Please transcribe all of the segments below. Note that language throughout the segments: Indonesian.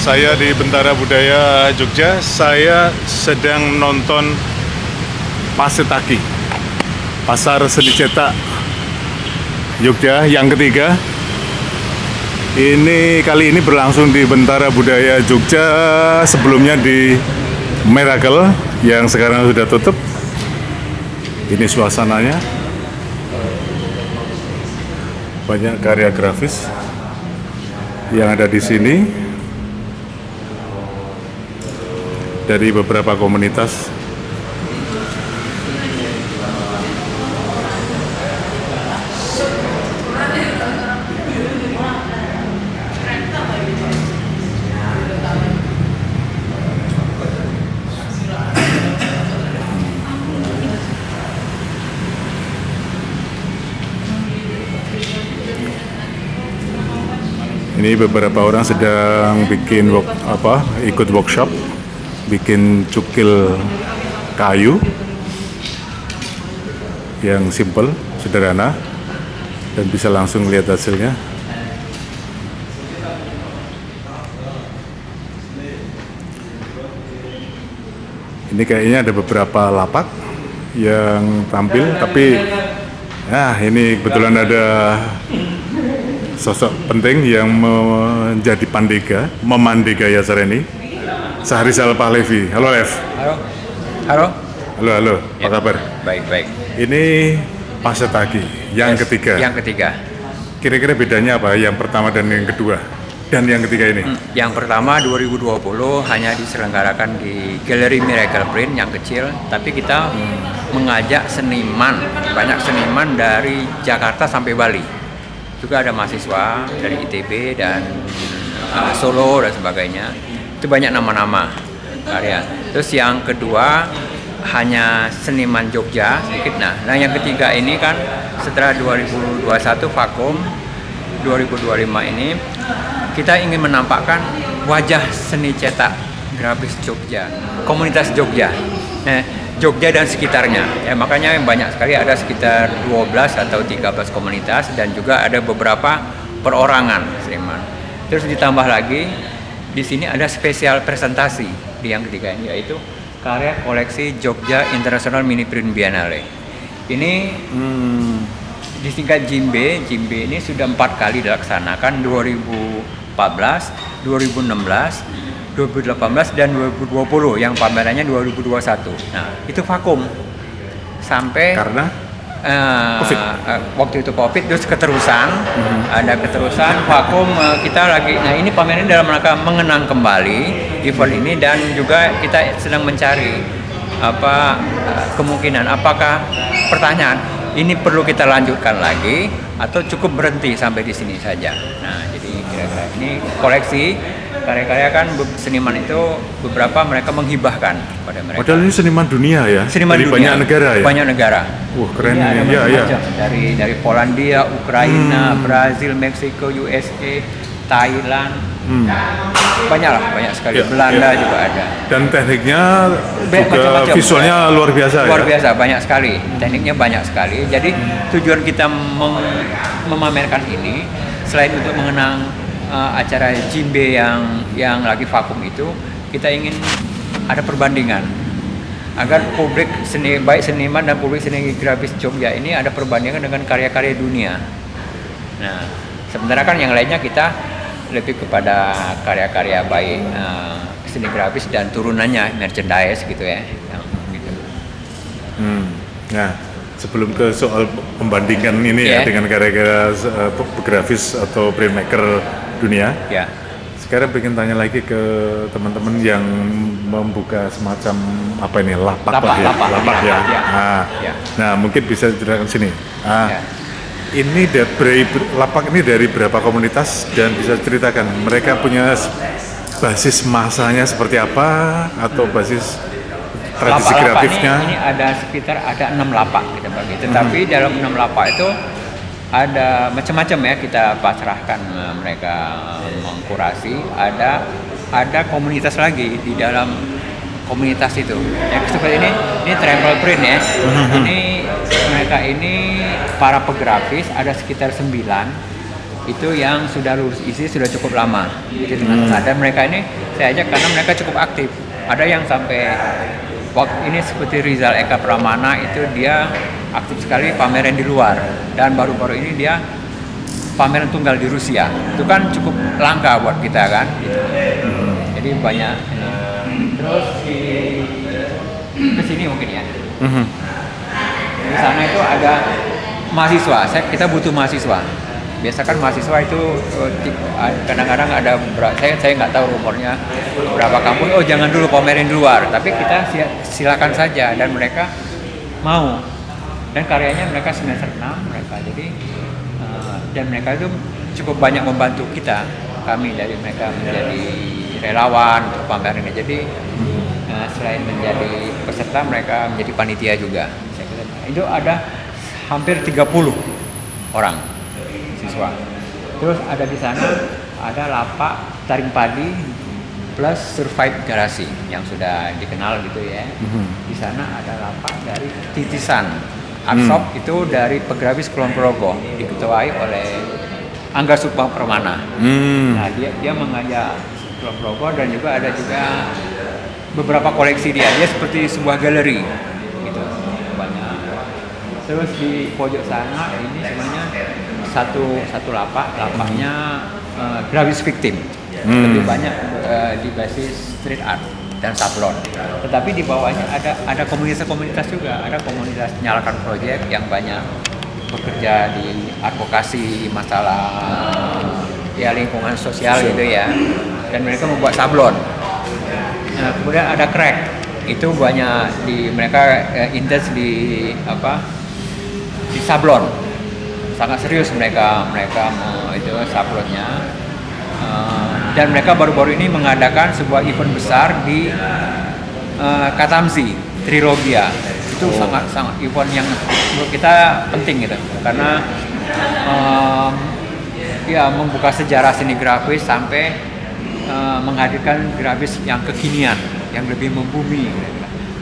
Saya di Bentara Budaya Jogja. Saya sedang nonton Pasetaki, Pasar Seni Cetak Jogja yang ketiga. Ini kali ini berlangsung di Bentara Budaya Jogja, sebelumnya di Miracle yang sekarang sudah tutup. Ini suasananya. Banyak karya grafis yang ada di sini dari beberapa komunitas. Ini beberapa orang sedang bikin ikut workshop, bikin cukil kayu yang simple, sederhana, dan bisa langsung lihat hasilnya. Ini kayaknya ada beberapa lapak yang tampil, tapi ini kebetulan ada sosok penting yang menjadi memandega acara ini, Sahrizal Pahlevi. Halo Lev. Halo. Apa kabar? Baik. Ini Pasetaki yang ketiga. Yang ketiga. Kira-kira bedanya apa? Yang pertama dan yang kedua, dan yang ketiga ini? Yang pertama 2020 hanya diselenggarakan di Galeri Miracle Print yang kecil, tapi kita mengajak banyak seniman dari Jakarta sampai Bali. Juga ada mahasiswa dari ITB dan Solo dan sebagainya. Itu banyak nama-nama karya. Terus yang kedua hanya seniman Jogja sedikit. Nah yang ketiga ini kan setelah 2021 vakum, 2025 ini kita ingin menampakkan wajah seni cetak grafis Jogja, komunitas Jogja. Jogja dan sekitarnya, makanya banyak sekali, ada sekitar 12 atau 13 komunitas dan juga ada beberapa perorangan seniman. Terus ditambah lagi di sini ada spesial presentasi di yang ketiga ini, yaitu karya koleksi Jogja International Mini Print Biennale. Ini disingkat JIMBE. JIMBE ini sudah 4 kali dilaksanakan, 2014, 2016, 2018 dan 2020, yang pamerannya 2021. Nah, itu vakum sampai karena COVID. Waktu itu COVID, terus keterusan, ada keterusan vakum. Kita lagi, ini pameran dalam rangka mengenang kembali event ini, dan juga kita sedang mencari kemungkinan, apakah pertanyaan ini perlu kita lanjutkan lagi atau cukup berhenti sampai di sini saja. Nah, jadi kira-kira ini koleksi karya-karya, kan seniman itu beberapa mereka menghibahkan pada mereka. Padahal ini seniman dunia ya? Seniman dari dunia, banyak negara ya? Banyak negara. Keren ini. Ya. Dari Polandia, Ukraina, Brazil, Meksiko, USA, Thailand. Banyak sekali. Belanda juga ada. Dan tekniknya juga macam-macam. Visualnya luar biasa. Luar biasa, banyak sekali. Tekniknya banyak sekali. Jadi tujuan kita memamerkan ini selain untuk mengenang acara JIMBE yang lagi vakum itu, kita ingin ada perbandingan agar publik baik seniman dan publik seni grafis Jogja ini ada perbandingan dengan karya-karya dunia. Nah, sementara kan yang lainnya kita lebih kepada karya-karya baik seni grafis dan turunannya, merchandise gitu ya. Gitu. Nah, sebelum ke soal membandingkan ini dengan karya-karya grafis atau printmaker dunia, sekarang pengen tanya lagi ke teman-teman yang membuka semacam lapak ya. Nah, mungkin bisa ceritakan sini. Ini lapak ini dari berapa komunitas, dan bisa ceritakan mereka punya basis masanya seperti apa atau basis tradisi kreatifnya? Ini ada 6 lapak kita bagi. Tetapi dalam 6 lapak itu ada macam-macam ya, kita pasrahkan mereka mengkurasi. Ada komunitas lagi di dalam komunitas itu. Yang seperti ini travel print ya. Ini mereka ini para pegrafis, ada sekitar 9 itu yang sudah lulus isi sudah cukup lama. Jadi dengan dan mereka ini saya ajak karena mereka cukup aktif. Ada yang sampai waktu ini seperti Rizal Eka Pramana itu dia aktif sekali pameran di luar, dan baru-baru ini dia pameran tunggal di Rusia. Itu kan cukup langka buat kita kan. Gitu. Jadi banyak. Terus ke sini mungkin ya. Di sana itu ada mahasiswa. Kita butuh mahasiswa. Biasa kan mahasiswa itu kadang-kadang ada saya nggak tahu rumornya beberapa kampus jangan dulu pamerin di luar, tapi kita silakan saja, dan mereka mau, dan karyanya mereka semester 6 mereka, jadi dan mereka itu cukup banyak membantu kami dari mereka menjadi relawan untuk pameran ini. Jadi selain menjadi peserta, mereka menjadi panitia juga. Itu ada hampir 30 orang siswa. Terus ada di sana ada lapak taring padi plus survive garasi yang sudah dikenal gitu ya. Di sana ada lapak dari titisan art shop itu dari Pegrabis Kulon Progo, diketuai oleh Angga Sukma Permana. Nah dia mengajak Kulon Progo, dan juga ada juga beberapa koleksi dia seperti sebuah galeri gitu, banyak. Terus di pojok sana ini sebenarnya satu lapaknya grafis victim, lebih banyak di basis street art dan sablon. Tetapi di bawahnya ada komunitas-komunitas juga, ada komunitas Nyalakan Project yang banyak bekerja di advokasi masalah ya lingkungan sosial gitu ya, dan mereka membuat sablon. Kemudian ada crack, itu banyak mereka intens di sablon, sangat serius mereka itu sablonnya. Dan mereka baru-baru ini mengadakan sebuah event besar di Katamzi Trilogia. Itu sangat event yang menurut kita penting gitu, karena membuka sejarah seni grafis sampai menghadirkan grafis yang kekinian, yang lebih membumi.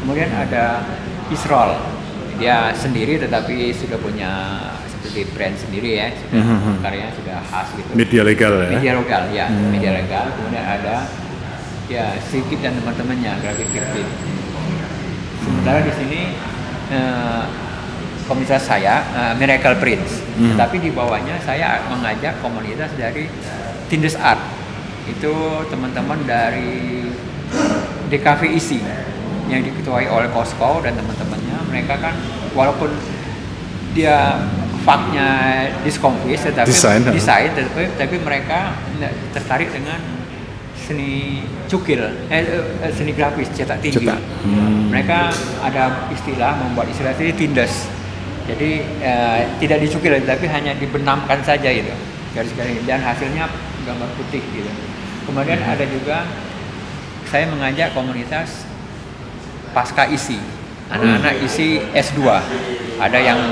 Kemudian ada Isrol, dia sendiri tetapi sudah punya seperti brand sendiri ya, karyanya sudah khas gitu. Media legal ya? Media legal. Kemudian ada Sikit dan teman-temannya, grafik Fiktif. Sementara di sini komunitas saya Miracle Prints, tetapi di bawahnya saya mengajak komunitas dari Tindes Art. Itu teman-teman dari DKV ISI yang diketuai oleh Kosko dan teman-temannya. Mereka kan walaupun dia faknya diskonfis desain, tapi mereka tertarik dengan seni cukil, seni grafis cetak tinggi. Mereka ada membuat istilah ini tindes. Jadi tidak dicukil, tapi hanya dibenamkan saja gitu, garis-garis, dan hasilnya gambar putih gitu. Kemudian ada juga saya mengajak komunitas pasca isi, anak-anak isi S2, ada yang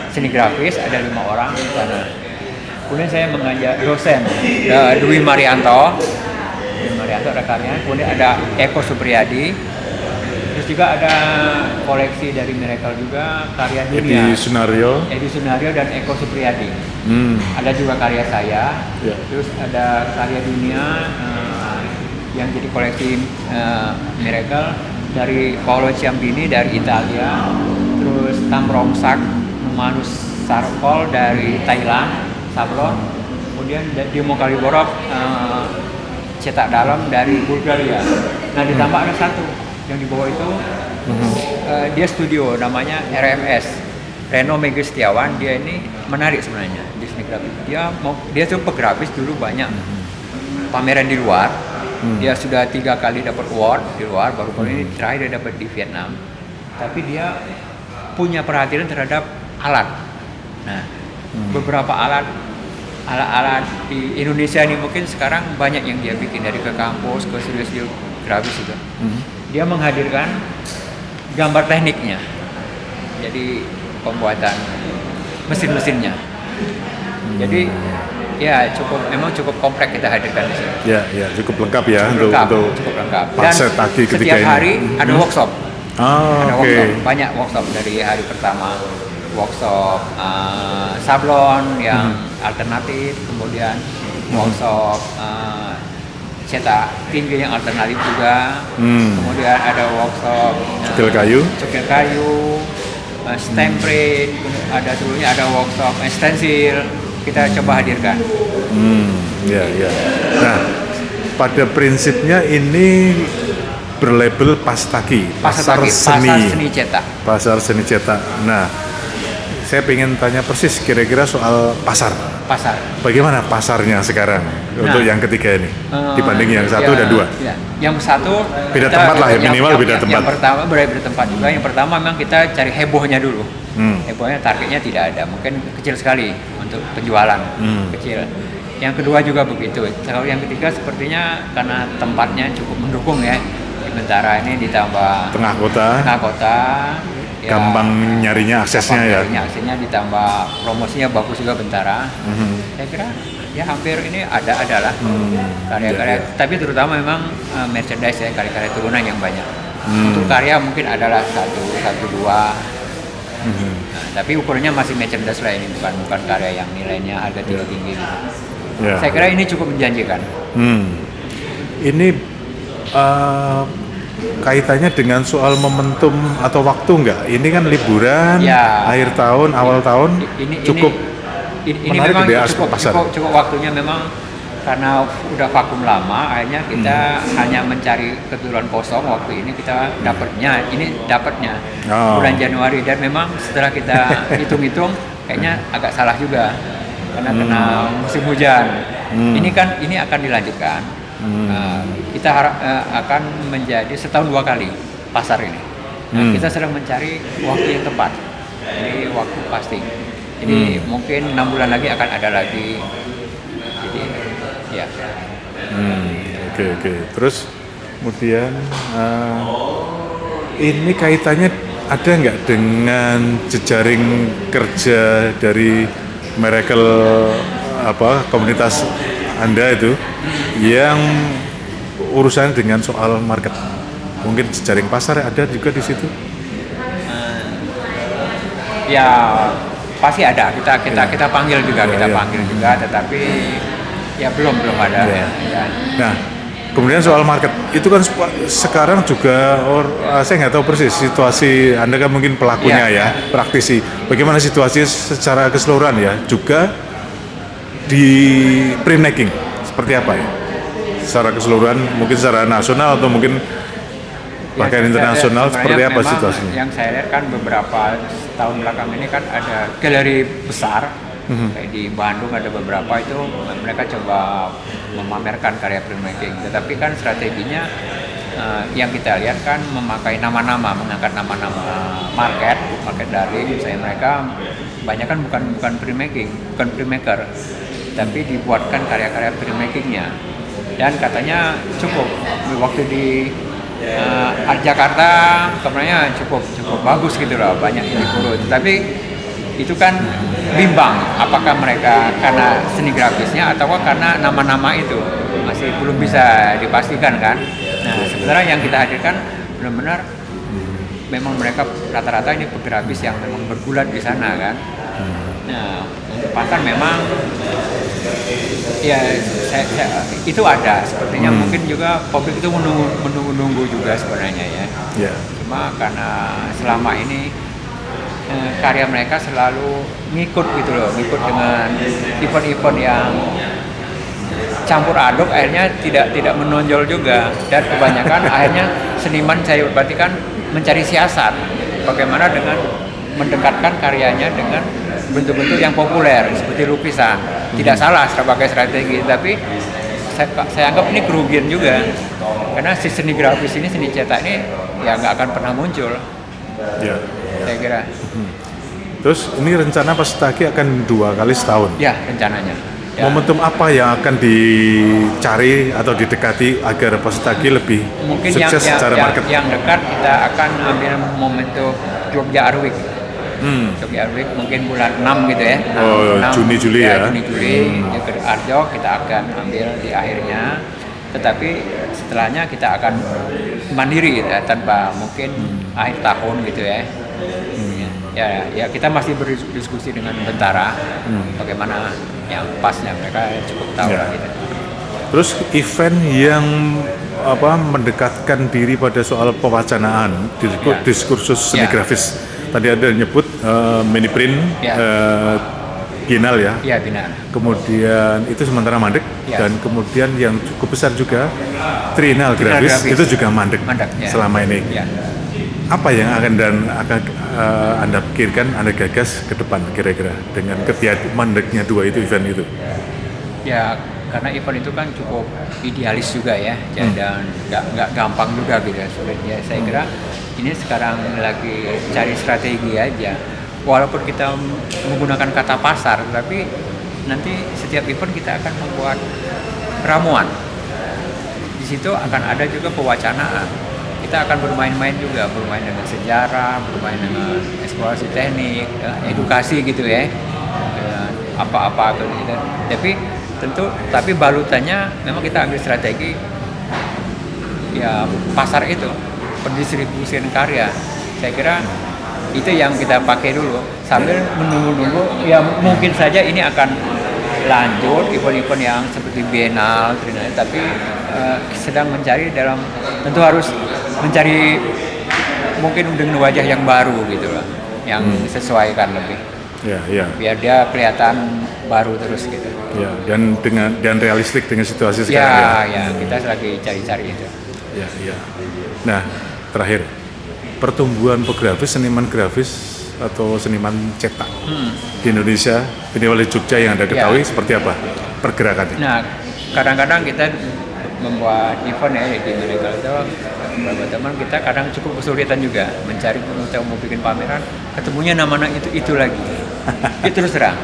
seni grafis, ada 5 orang di sana. Kemudian saya mengajak dosen Dwi Marianto ada karyanya. Kemudian ada Eko Supriyadi, terus juga ada koleksi dari Miracle juga, karya dunia Edi Sunario dan Eko Supriyadi. Ada juga karya saya, terus ada karya dunia yang jadi koleksi Miracle dari Paolo Ciambini dari Italia, terus Tam Romsak Manus Sarkol dari Thailand, sablon. Kemudian Dimo Kaliborov cetak dalam dari Bulgaria. Nah ditambah ada satu yang di bawah itu dia studio namanya RMS, Reno Mega Setiawan. Dia ini menarik sebenarnya di seni grafis. Dia tuh pegrafis dulu, banyak pameran di luar. Dia sudah 3 kali dapat award di luar, baru ini terakhir dia dapat di Vietnam. Tapi dia punya perhatian terhadap alat. Nah, beberapa alat di Indonesia ini mungkin sekarang banyak yang dia bikin, dari ke kampus ke studio grafis itu. Dia menghadirkan gambar tekniknya, jadi pembuatan mesin-mesinnya. Jadi memang cukup kompleks kita hadirkan di sini. Ya, cukup lengkap ya untuk cukup lengkap. Paset Aki ketika setiap hari ada workshop. Workshop, banyak workshop dari hari pertama workshop sablon yang alternatif, kemudian workshop cetak tinggi yang alternatif juga, kemudian ada workshop cukil kayu, stamp print, ada sebelumnya ada workshop stensil, kita coba hadirkan. Ya. Nah, pada prinsipnya ini berlabel Pastaki, pasar seni cetak. Pasar seni cetak. Nah, saya ingin tanya persis kira-kira soal pasar. Bagaimana pasarnya sekarang untuk yang ketiga ini dibanding yang satu dan dua? Ya. Yang satu beda tempat lah ya, minimal beda tempat. Yang pertama beda tempat juga. Yang pertama memang kita cari hebohnya dulu. Hebohnya targetnya tidak ada, mungkin kecil sekali untuk penjualan, kecil. Yang kedua juga begitu. Kalau yang ketiga sepertinya karena tempatnya cukup mendukung ya. Sementara ini ditambah tengah kota. Ya, gampang nyarinya aksesnya aksesnya ditambah promosinya bagus juga Bentara. Saya kira ya hampir ini adalah karya-karya, tapi terutama memang merchandise ya, karya-karya turunan yang banyak. Untuk karya mungkin adalah satu dua. Tapi ukurannya masih merchandise lah, ini bukan karya yang nilainya harga tinggi gitu. Saya kira ini cukup menjanjikan. Ini kaitannya dengan soal momentum atau waktu enggak? Ini kan liburan, akhir tahun, awal tahun, cukup menarik memang cukup waktunya memang karena udah vakum lama, akhirnya kita hanya mencari kebetulan kosong waktu ini kita dapatnya bulan Januari, dan memang setelah kita hitung-hitung kayaknya agak salah juga karena kena musim hujan. Ini akan dilanjutkan. Kita akan menjadi setahun 2 kali pasar ini. Kita sedang mencari waktu yang tepat. Jadi waktu pasti. Jadi mungkin 6 bulan lagi akan ada lagi. Jadi ya. Oke. Terus kemudian ini kaitannya ada nggak dengan jejaring kerja dari Miracle komunitas Anda itu yang urusan dengan soal market, mungkin jejaring pasar ada juga di situ? Ya pasti ada. Kita panggil juga, tetapi ya belum ada. Nah, kemudian soal market itu kan sekarang juga saya nggak tahu persis situasi Anda kan mungkin pelakunya praktisi. Bagaimana situasi secara keseluruhan ya, juga di printmaking seperti apa ya? Secara keseluruhan, mungkin secara nasional atau mungkin bahkan internasional, seperti apa situasinya? Yang saya lihat kan beberapa tahun belakang ini kan ada galeri besar, kayak di Bandung ada beberapa itu mereka coba memamerkan karya printmaking. Tetapi kan strateginya yang kita lihat kan memakai nama-nama, mengangkat nama-nama market daring. Misalnya mereka banyak kan bukan printmaking, bukan printmaker, tapi dibuatkan karya-karya printmakingnya. Dan katanya cukup waktu di Art Jakarta kameranya cukup bagus gitu loh, banyak yang dikurut. Tapi itu kan bimbang, apakah mereka karena seni grafisnya atau karena nama-nama itu masih belum bisa dipastikan kan. Nah sebenarnya yang kita hadirkan benar-benar memang mereka rata-rata ini pografis yang memang bergulat di sana kan. Nah untuk pasar memang ya itu ada sepertinya, mungkin juga publik itu menunggu juga sebenarnya ya. Cuma karena selama ini karya mereka selalu ngikut dengan event-event yang campur aduk, akhirnya tidak menonjol juga, dan kebanyakan akhirnya seniman saya perhatikan mencari siasat bagaimana dengan mendekatkan karyanya dengan bentuk-bentuk yang populer seperti lukisan. Tidak salah sebagai strategi, tapi saya anggap ini kerugian juga karena si seni grafis ini, seni cetak ini ya nggak akan pernah muncul. Saya kira. Terus ini rencana Pastaki akan 2 kali setahun? Ya rencananya. Momentum apa yang akan dicari atau didekati agar Pastaki lebih mungkin sukses secara market? Yang dekat kita akan ambil momentum Jogja Art Week. Jogja Art Week mungkin bulan 6 gitu ya. Juni-Juli ya. Juni-Juli Arjo kita akan ambil di akhirnya. Tetapi setelahnya kita akan mandiri tanpa mungkin akhir tahun gitu ya. Ya kita masih berdiskusi dengan Bentara bagaimana yang pasnya, mereka cukup tahu lah gitu. Terus event yang mendekatkan diri pada soal pewacanaan diskursus seni grafis. Tadi ada nyebut mini print, Biennale ya. Iya, Biennale. Kemudian itu sementara mandek dan kemudian yang cukup besar juga Triennale grafis itu juga mandek selama ini. Apa yang akan Anda pikirkan, Anda gagas ke depan kira-kira dengan mandeknya dua itu event itu? Ya, karena event itu kan cukup idealis juga ya, dan nggak gampang juga gitu ya, sulit ya. Saya kira ini sekarang lagi cari strategi aja. Walaupun kita menggunakan kata pasar, tapi nanti setiap event kita akan membuat ramuan. Di situ akan ada juga pewacanaan. Kita akan bermain-main juga, bermain dengan sejarah, bermain dengan eksplorasi teknik, edukasi gitu ya, apa-apa gitu. Tapi balutannya memang kita ambil strategi ya pasar itu, pendistribusian karya. Saya kira itu yang kita pakai dulu sambil menunggu ya, mungkin saja ini akan lanjut event-event yang seperti Biennale, Triennale, tapi sedang mencari tentu harus mencari mungkin dengan wajah yang baru gitu loh, yang disesuaikan lebih. Biar dia kelihatan baru terus gitu. Ya, dan realistik dengan situasi sekarang. Ya, kita lagi cari-cari itu. Ya. Nah, terakhir, pertumbuhan pografis, seniman grafis atau seniman cetak di Indonesia, minimal di Jogja yang Anda ketahui seperti apa pergerakannya? Nah, kadang-kadang kita membuat event ya di Miracle itu, beberapa teman kita kadang cukup kesulitan juga mencari untuk mau bikin pameran, ketemunya nama-nama itu lagi. Itu terus terang.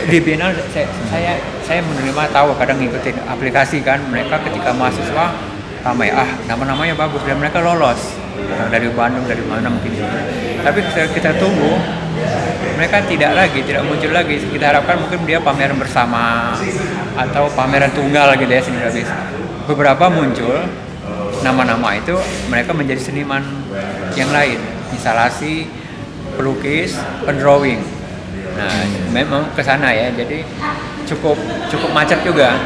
Di Biennale saya menerima, tahu kadang ngikutin aplikasi kan, mereka ketika mahasiswa ramai, nama-namanya bagus dan mereka lolos dari Bandung, dari mana mungkin. Tapi kita tunggu, mereka tidak muncul lagi. Kita harapkan mungkin dia pameran bersama atau pameran tunggal gitu ya, seni grafis. Beberapa muncul nama-nama itu, mereka menjadi seniman yang lain, instalasi, pelukis, pendrawing. Nah, memang ke sana ya, jadi cukup macet juga.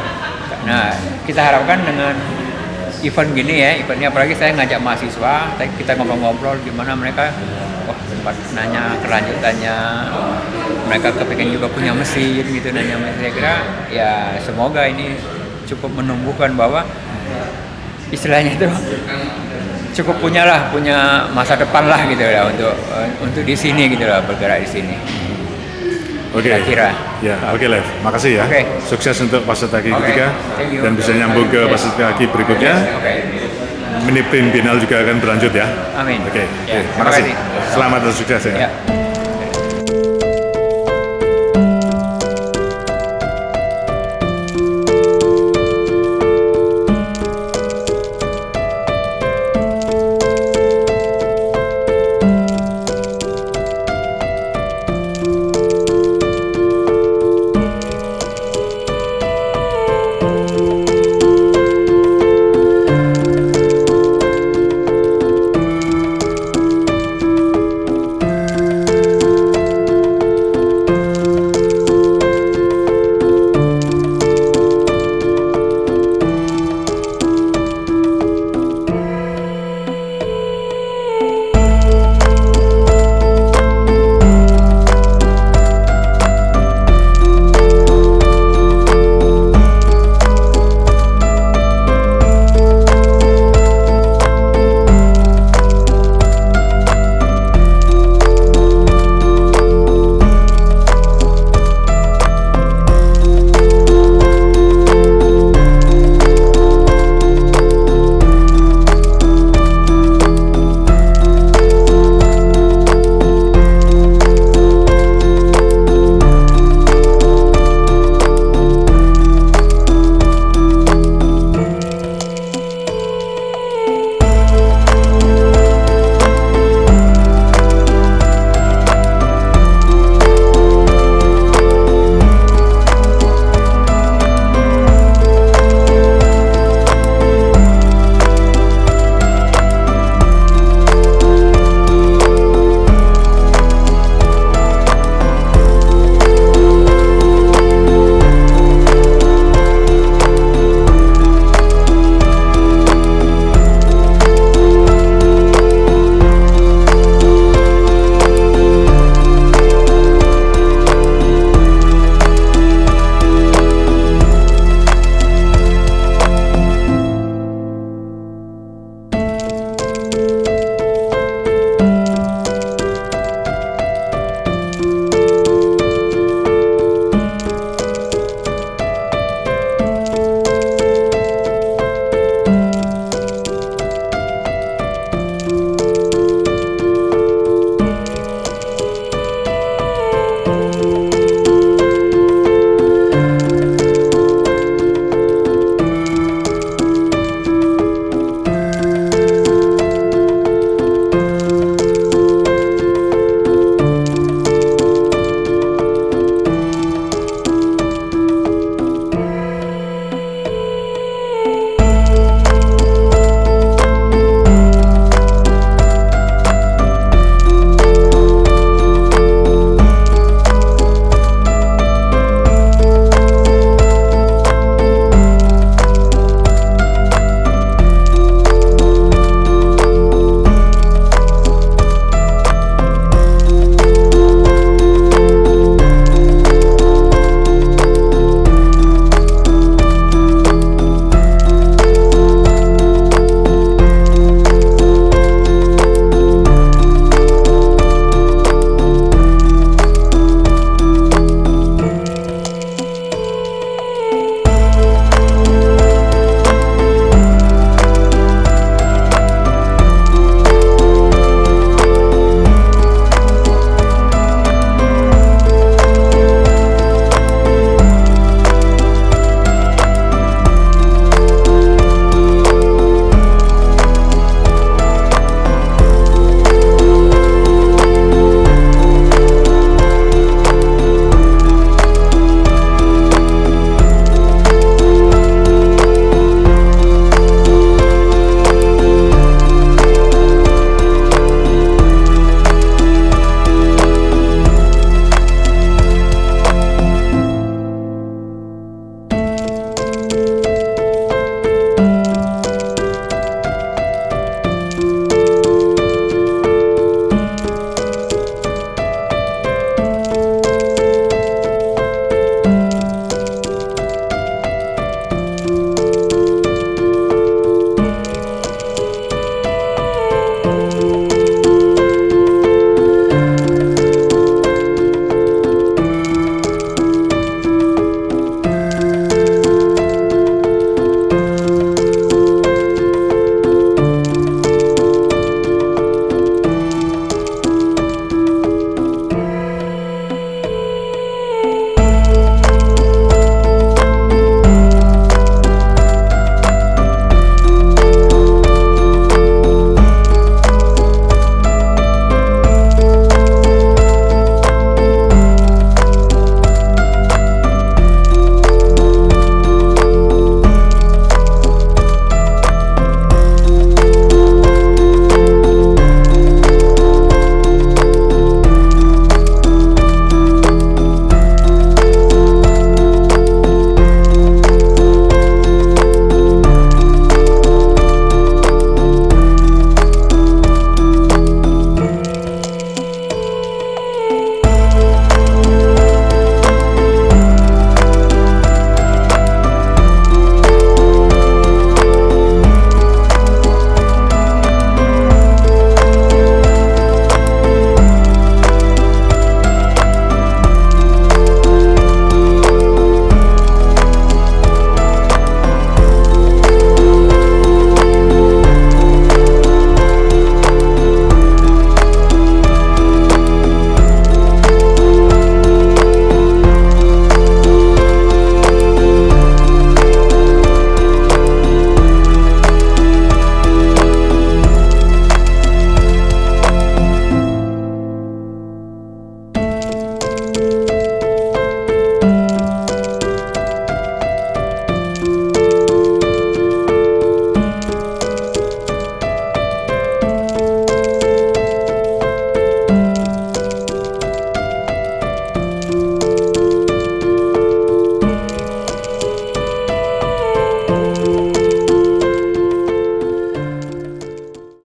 Nah, kita harapkan dengan event gini ya, eventnya apalagi saya ngajak mahasiswa, kita ngobrol-ngobrol gimana mereka, sempat nanya kelanjutannya, mereka kepengen juga punya mesin gitu, nanya mesin. Saya kira ya semoga ini cukup menumbuhkan bahwa istilahnya itu cukup punya masa depan lah gitu lah untuk di sini gitu lah, bergerak di sini. Oke. Kira-kira. Ya, oke Lev. Makasih ya. Sukses untuk Pasar Taki ketiga dan bisa nyambung ke Pasar Taki berikutnya. Mini print Biennale juga akan berlanjut ya. Amin. Oke. Makasih. Selamat dan sukses ya.